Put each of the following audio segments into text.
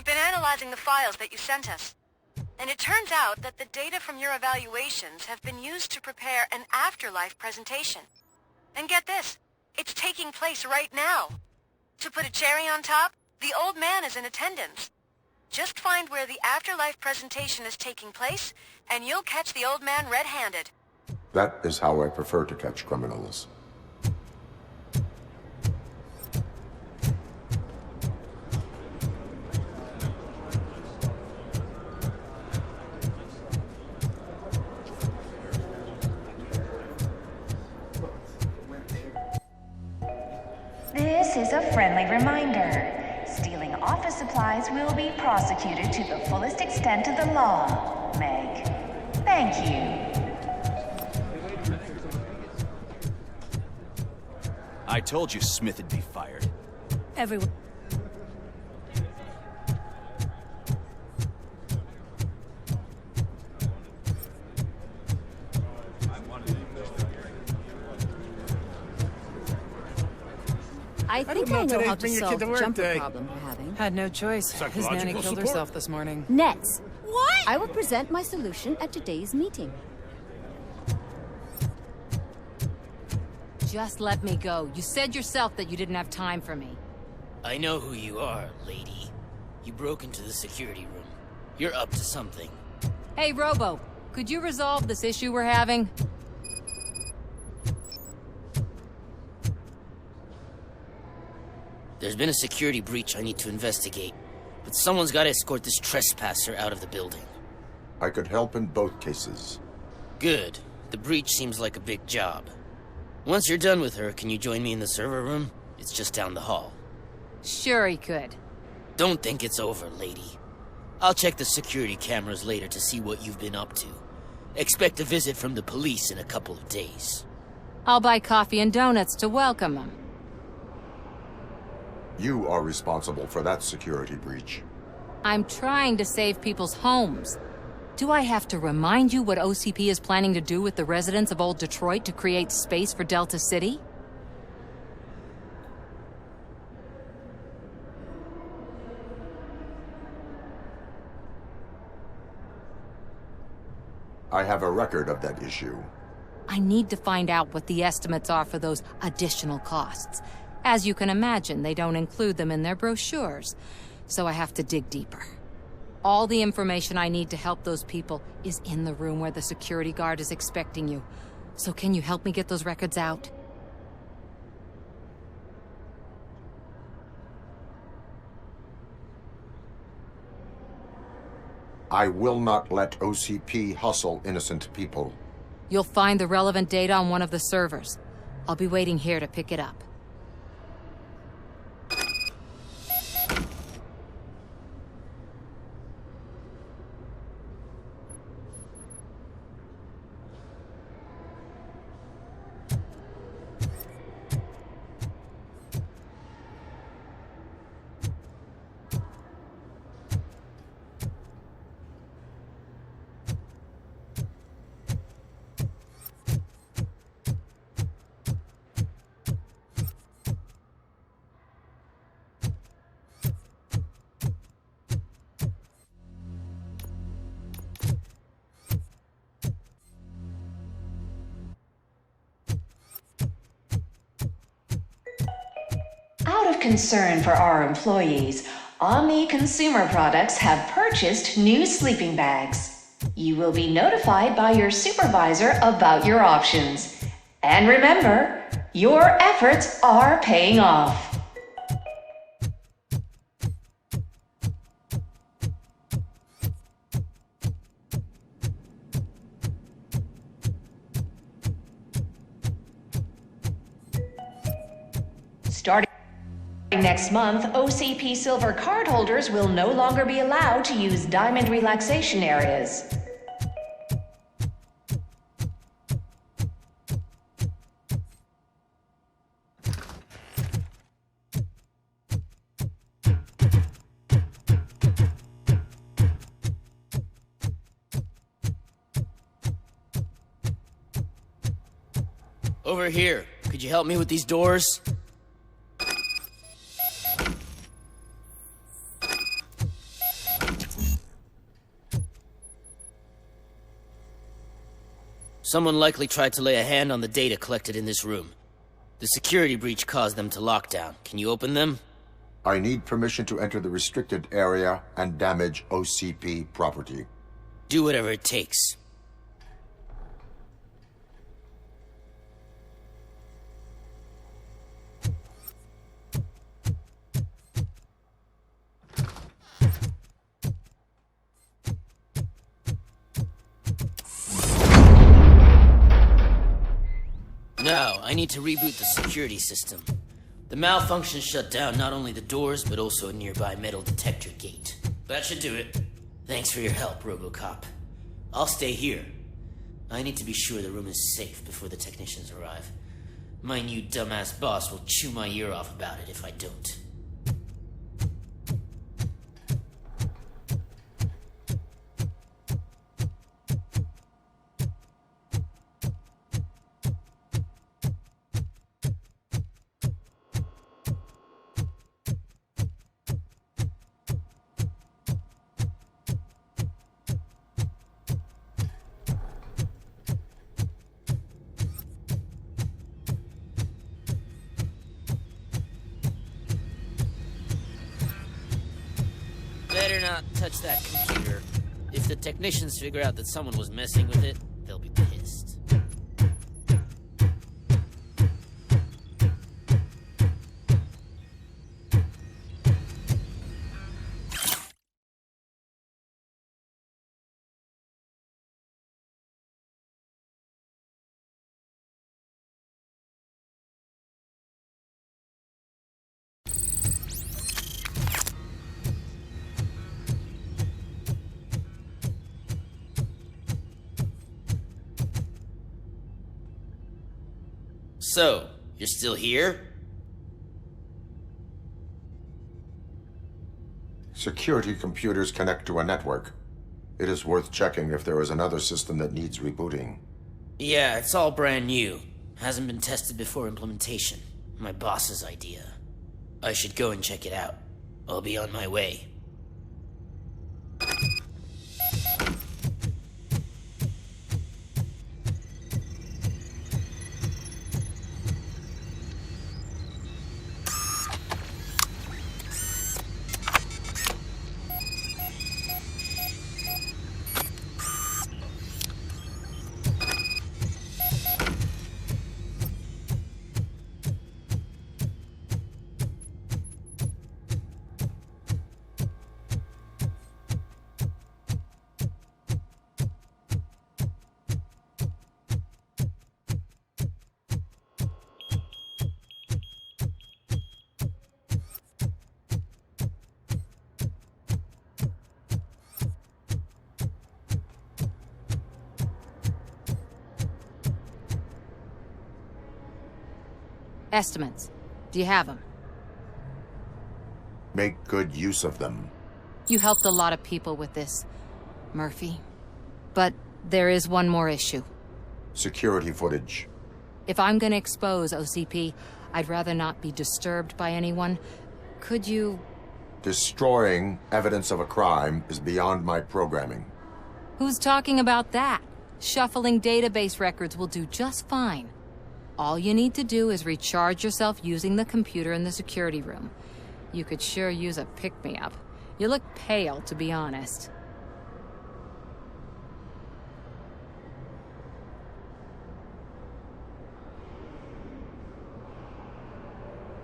We've been analyzing the files that you sent us, and it turns out that the data from your evaluations have been used to prepare an afterlife presentation. And get this, it's taking place right now. To put a cherry on top, the old man is in attendance. Just find where the afterlife presentation is taking place, and you'll catch the old man red-handed. That is how I prefer to catch criminals. This is a friendly reminder. Stealing office supplies will be prosecuted to the fullest extent of the law, Meg. Thank you. I told you Smith would be fired. Everyone. I think I know how to solve the jumper problem we're having. Had no choice. His nanny killed herself this morning. Nets. What? I will present my solution at today's meeting. Just let me go. You said yourself that you didn't have time for me. I know who you are, lady. You broke into the security room. You're up to something. Hey, Robo, could you resolve this issue we're having? There's been a security breach I need to investigate, but someone's got to escort this trespasser out of the building. I could help in both cases. Good. The breach seems like a big job. Once you're done with her, can you join me in the server room? It's just down the hall. Sure he could. Don't think it's over, lady. I'll check the security cameras later to see what you've been up to. Expect a visit from the police in a couple of days. I'll buy coffee and donuts to welcome him. You are responsible for that security breach. I'm trying to save people's homes. Do I have to remind you what OCP is planning to do with the residents of Old Detroit to create space for Delta City? I have a record of that issue. I need to find out what the estimates are for those additional costs. As you can imagine, they don't include them in their brochures, so I have to dig deeper. All the information I need to help those people is in the room where the security guard is expecting you. So can you help me get those records out? I will not let OCP hustle innocent people. You'll find the relevant data on one of the servers. I'll be waiting here to pick it up. Out of concern for our employees, Omni Consumer Products have purchased new sleeping bags. You will be notified by your supervisor about your options. And remember, your efforts are paying off. Starting next month, OCP Silver cardholders will no longer be allowed to use diamond relaxation areas. Over here. Could you help me with these doors? Someone likely tried to lay a hand on the data collected in this room. The security breach caused them to lock down. Can you open them? I need permission to enter the restricted area and damage OCP property. Do whatever it takes. Now, I need to reboot the security system. The malfunction shut down not only the doors, but also a nearby metal detector gate. That should do it. Thanks for your help, Robocop. I'll stay here. I need to be sure the room is safe before the technicians arrive. My new dumbass boss will chew my ear off about it if I don't. Better not touch that computer. If the technicians figure out that someone was messing with it, they'll be pissed. So, you're still here? Security computers connect to a network. It is worth checking if there is another system that needs rebooting. Yeah, it's all brand new. Hasn't been tested before implementation. My boss's idea. I should go and check it out. I'll be on my way. Estimates. Do you have them? Make good use of them. You helped a lot of people with this, Murphy. But there is one more issue. Security footage. If I'm gonna expose OCP, I'd rather not be disturbed by anyone. Could you... Destroying evidence of a crime is beyond my programming. Who's talking about that? Shuffling database records will do just fine. All you need to do is recharge yourself using the computer in the security room. You could sure use a pick-me-up. You look pale, to be honest.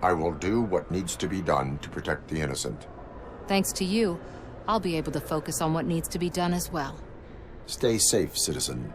I will do what needs to be done to protect the innocent. Thanks to you, I'll be able to focus on what needs to be done as well. Stay safe, citizen.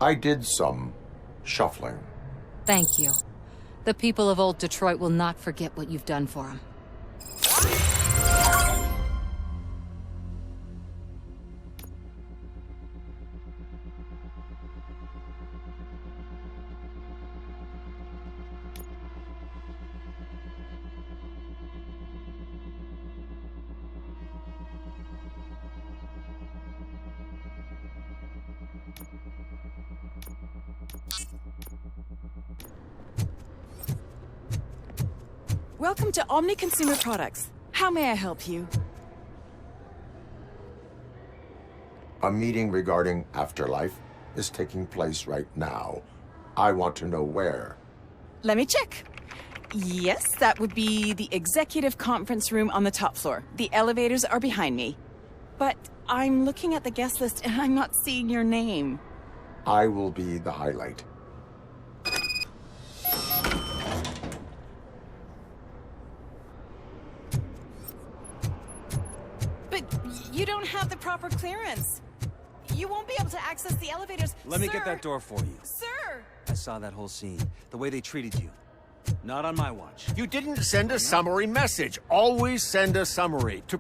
I did some shuffling. Thank you. The people of Old Detroit will not forget what you've done for them. Welcome to Omni Consumer Products. How may I help you? A meeting regarding afterlife is taking place right now. I want to know where. Let me check. Yes, that would be the executive conference room on the top floor. The elevators are behind me. But I'm looking at the guest list and I'm not seeing your name. I will be the highlight. But you don't have the proper clearance. You won't be able to access the elevators. Let me Sir! get that door for you. Sir! I saw that whole scene. The way they treated you. Not on my watch. You didn't send a summary message. Always send a summary to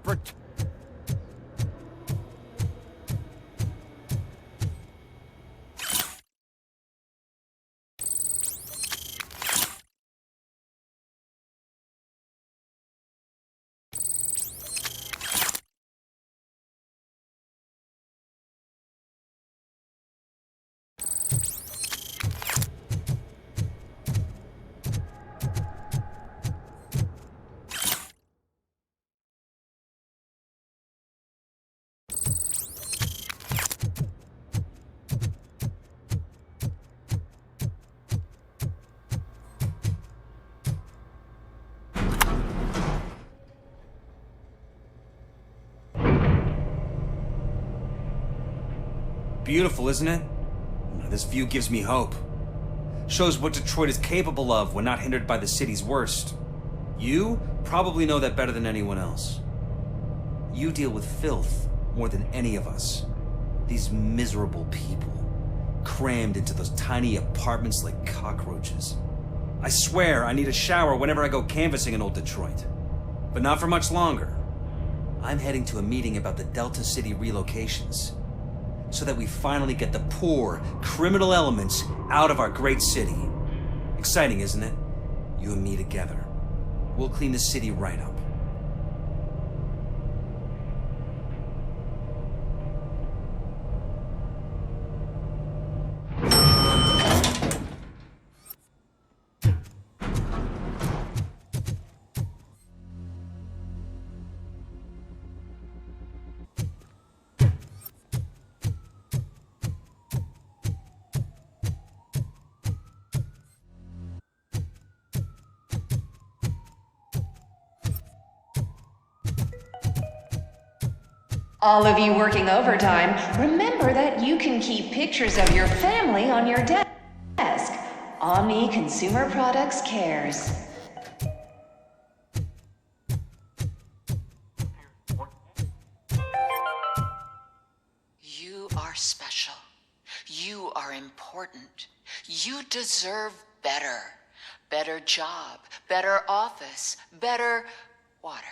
Beautiful, isn't it? This view gives me hope. Shows what Detroit is capable of when not hindered by the city's worst. You probably know that better than anyone else. You deal with filth more than any of us. These miserable people, crammed into those tiny apartments like cockroaches. I swear I need a shower whenever I go canvassing in Old Detroit. But not for much longer. I'm heading to a meeting about the Delta City relocations, so that we finally get the poor, criminal elements out of our great city. Exciting, isn't it? You and me together. We'll clean the city right up. All of you working overtime, remember that you can keep pictures of your family on your desk. Omni Consumer Products cares. You are special. You are important. You deserve better. Better job, better office, better water.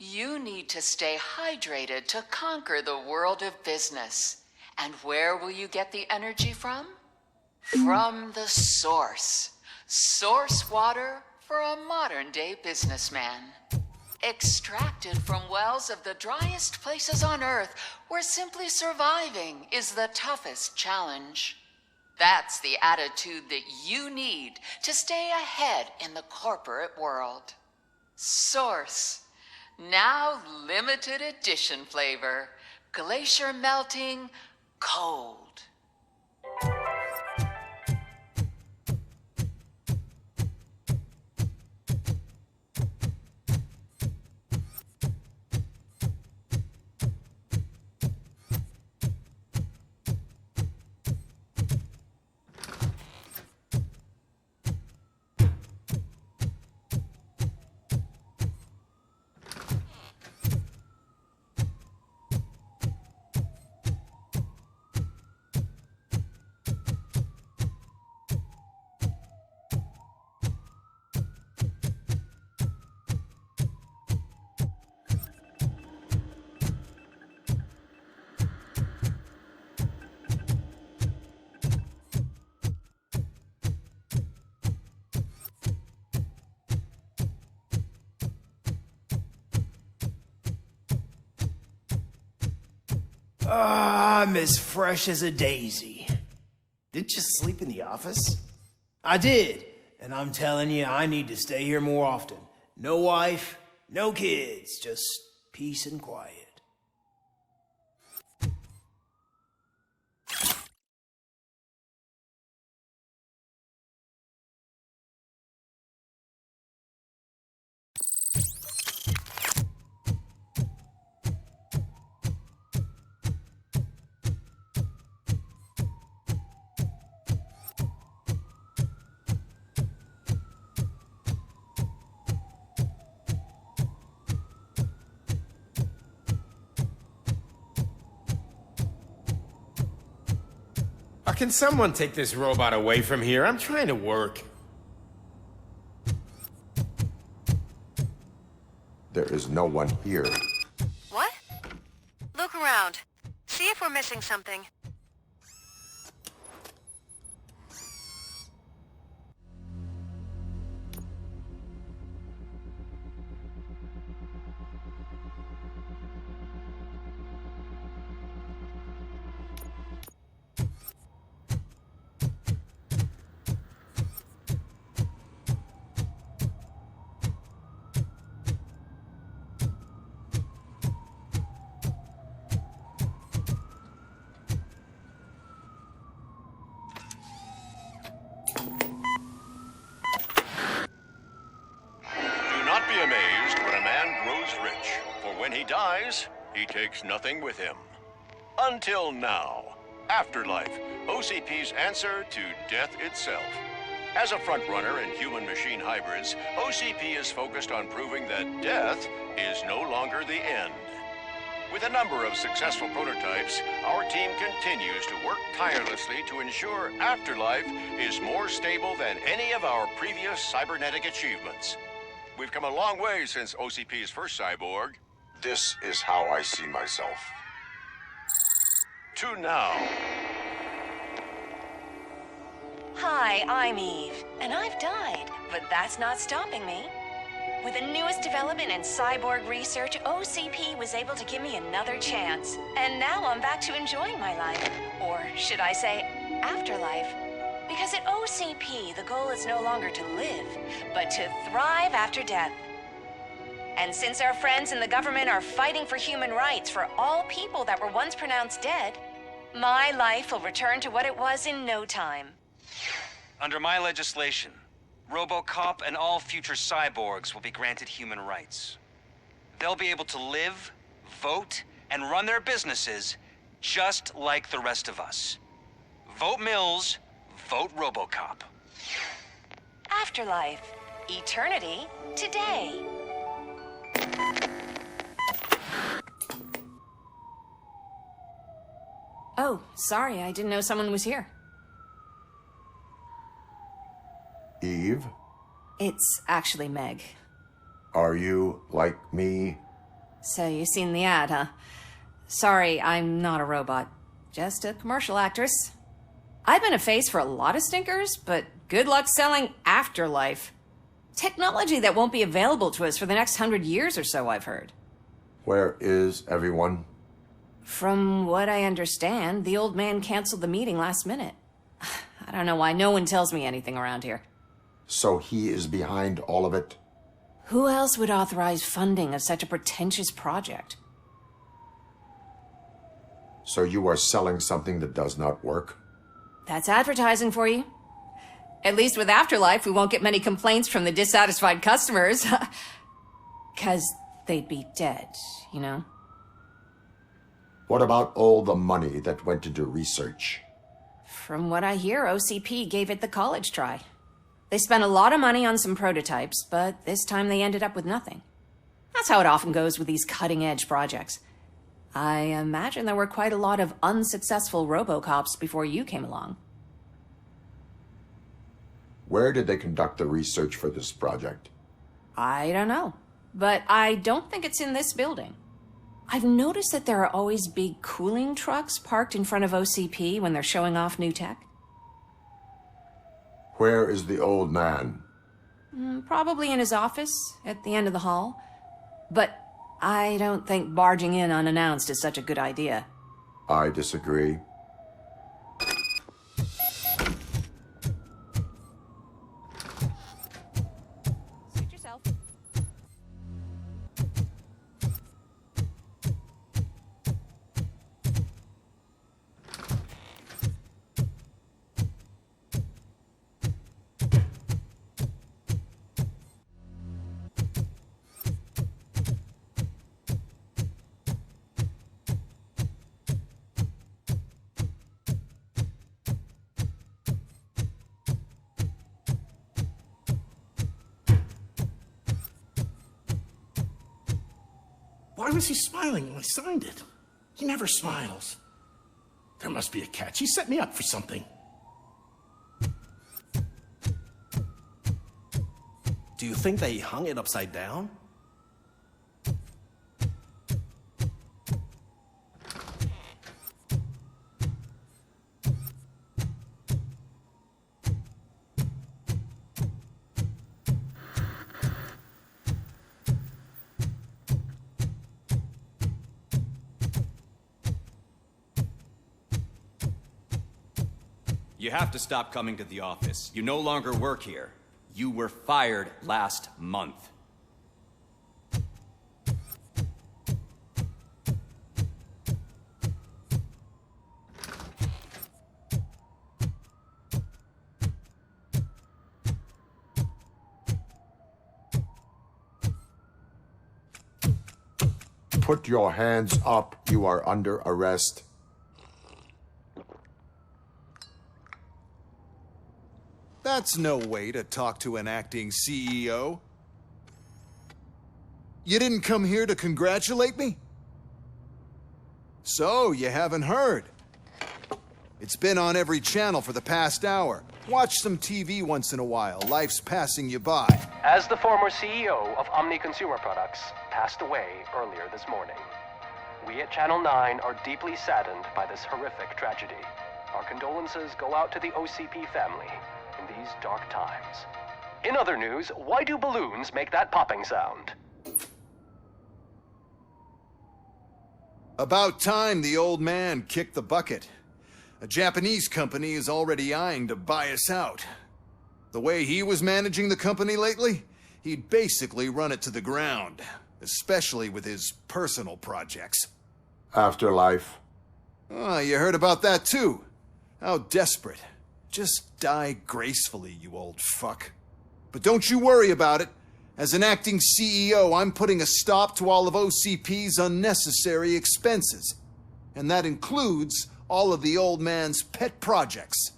You need to stay hydrated to conquer the world of business. And where will you get the energy from? From the source. Source water for a modern-day businessman. Extracted from wells of the driest places on Earth, where simply surviving is the toughest challenge. That's the attitude that you need to stay ahead in the corporate world. Source. Now limited edition flavor. Glacier melting cold. I'm as fresh as a daisy. Didn't you sleep in the office? I did, and I'm telling you, I need to stay here more often. No wife, no kids, just peace and quiet. Can someone take this robot away from here? I'm trying to work. There is no one here. What? Look around. See if we're missing something. Be amazed when a man grows rich, for when he dies, he takes nothing with him. Until now. Afterlife, OCP's answer to death itself. As a frontrunner in human-machine hybrids, OCP is focused on proving that death is no longer the end. With a number of successful prototypes, our team continues to work tirelessly to ensure Afterlife is more stable than any of our previous cybernetic achievements. We've come a long way since OCP's first cyborg. This is how I see myself. To now. Hi, I'm Eve, and I've died, but that's not stopping me. With the newest development in cyborg research, OCP was able to give me another chance. And now I'm back to enjoying my life. Or should I say, afterlife. Because at OCP, the goal is no longer to live, but to thrive after death. And since our friends in the government are fighting for human rights for all people that were once pronounced dead, my life will return to what it was in no time. Under my legislation, Robocop and all future cyborgs will be granted human rights. They'll be able to live, vote, and run their businesses just like the rest of us. Vote Mills, vote Robocop. Afterlife. Eternity. Today. Oh, sorry, I didn't know someone was here. Eve? It's actually Meg. Are you like me? So you've seen the ad, huh? Sorry, I'm not a robot. Just a commercial actress. I've been a face for a lot of stinkers, but good luck selling Afterlife. Technology that won't be available to us for the next 100 years or so, I've heard. Where is everyone? From what I understand, the old man canceled the meeting last minute. I don't know why no one tells me anything around here. So he is behind all of it? Who else would authorize funding of such a pretentious project? So you are selling something that does not work? That's advertising for you. At least with Afterlife, we won't get many complaints from the dissatisfied customers. 'Cause they'd be dead, you know? What about all the money that went into research? From what I hear, OCP gave it the college try. They spent a lot of money on some prototypes, but this time they ended up with nothing. That's how it often goes with these cutting-edge projects. I imagine there were quite a lot of unsuccessful Robocops before you came along. Where did they conduct the research for this project? I don't know, but I don't think it's in this building. I've noticed that there are always big cooling trucks parked in front of OCP when they're showing off new tech. Where is the old man? Probably in his office, at the end of the hall. But I don't think barging in unannounced is such a good idea. I disagree. Suit yourself. Why was he smiling when I signed it? He never smiles. There must be a catch. He set me up for something. Do you think they hung it upside down? You have to stop coming to the office. You no longer work here. You were fired last month. Put your hands up. You are under arrest. That's no way to talk to an acting CEO. You didn't come here to congratulate me? So, you haven't heard. It's been on every channel for the past hour. Watch some TV once in a while. Life's passing you by. As the former CEO of Omni Consumer Products passed away earlier this morning, we at Channel 9 are deeply saddened by this horrific tragedy. Our condolences go out to the OCP family in these dark times. In other news, why do balloons make that popping sound? About time the old man kicked the bucket. A Japanese company is already eyeing to buy us out. The way he was managing the company lately, he'd basically run it to the ground, especially with his personal projects. Afterlife. Oh, you heard about that too. How desperate. Just die gracefully, you old fuck. But don't you worry about it. As an acting CEO, I'm putting a stop to all of OCP's unnecessary expenses. And that includes all of the old man's pet projects.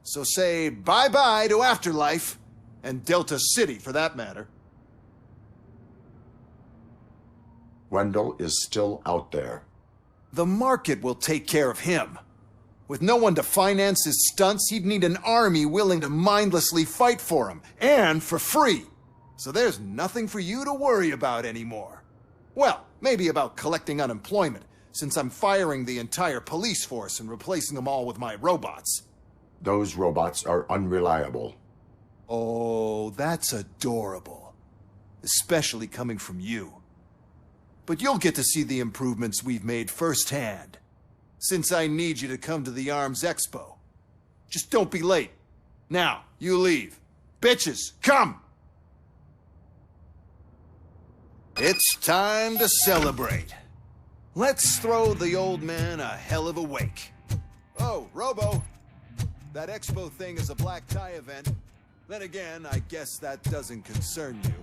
So say bye-bye to Afterlife, and Delta City for that matter. Wendell is still out there. The market will take care of him. With no one to finance his stunts, he'd need an army willing to mindlessly fight for him, and for free. So there's nothing for you to worry about anymore. Well, maybe about collecting unemployment, since I'm firing the entire police force and replacing them all with my robots. Those robots are unreliable. Oh, that's adorable. Especially coming from you. But you'll get to see the improvements we've made firsthand. Since I need you to come to the Arms Expo. Just don't be late. Now, you leave. Bitches, come! It's time to celebrate. Let's throw the old man a hell of a wake. Oh, Robo. That expo thing is a black tie event. Then again, I guess that doesn't concern you.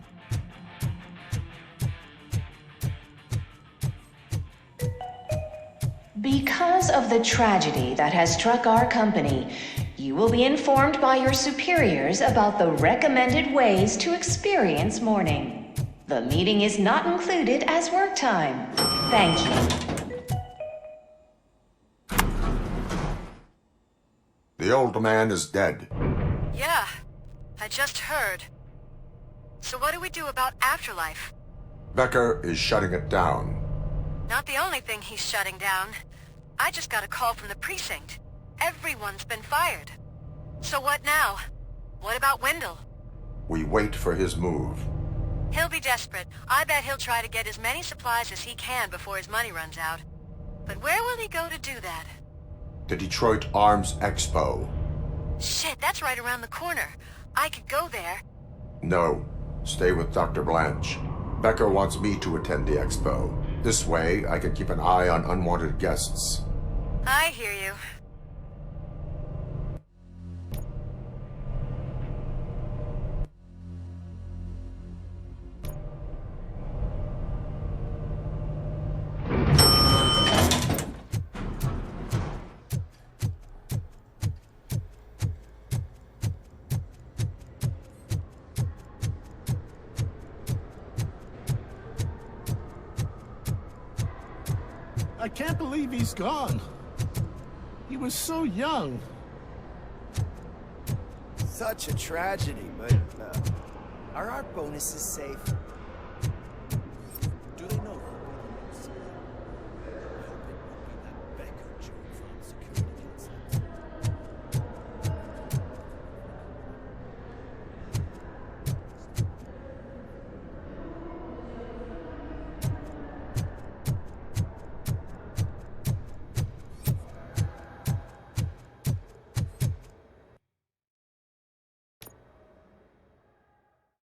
Because of the tragedy that has struck our company, you will be informed by your superiors about the recommended ways to experience mourning. The meeting is not included as work time. Thank you. The old man is dead. Yeah, I just heard. So what do we do about Afterlife? Becker is shutting it down. Not the only thing he's shutting down. I just got a call from the precinct. Everyone's been fired. So what now? What about Wendell? We wait for his move. He'll be desperate. I bet he'll try to get as many supplies as he can before his money runs out. But where will he go to do that? The Detroit Arms Expo. Shit, that's right around the corner. I could go there. No, stay with Dr. Blanche. Becker wants me to attend the expo. This way, I can keep an eye on unwanted guests. I hear you. I can't believe he's gone. He was so young. Such a tragedy, but are our bonuses safe?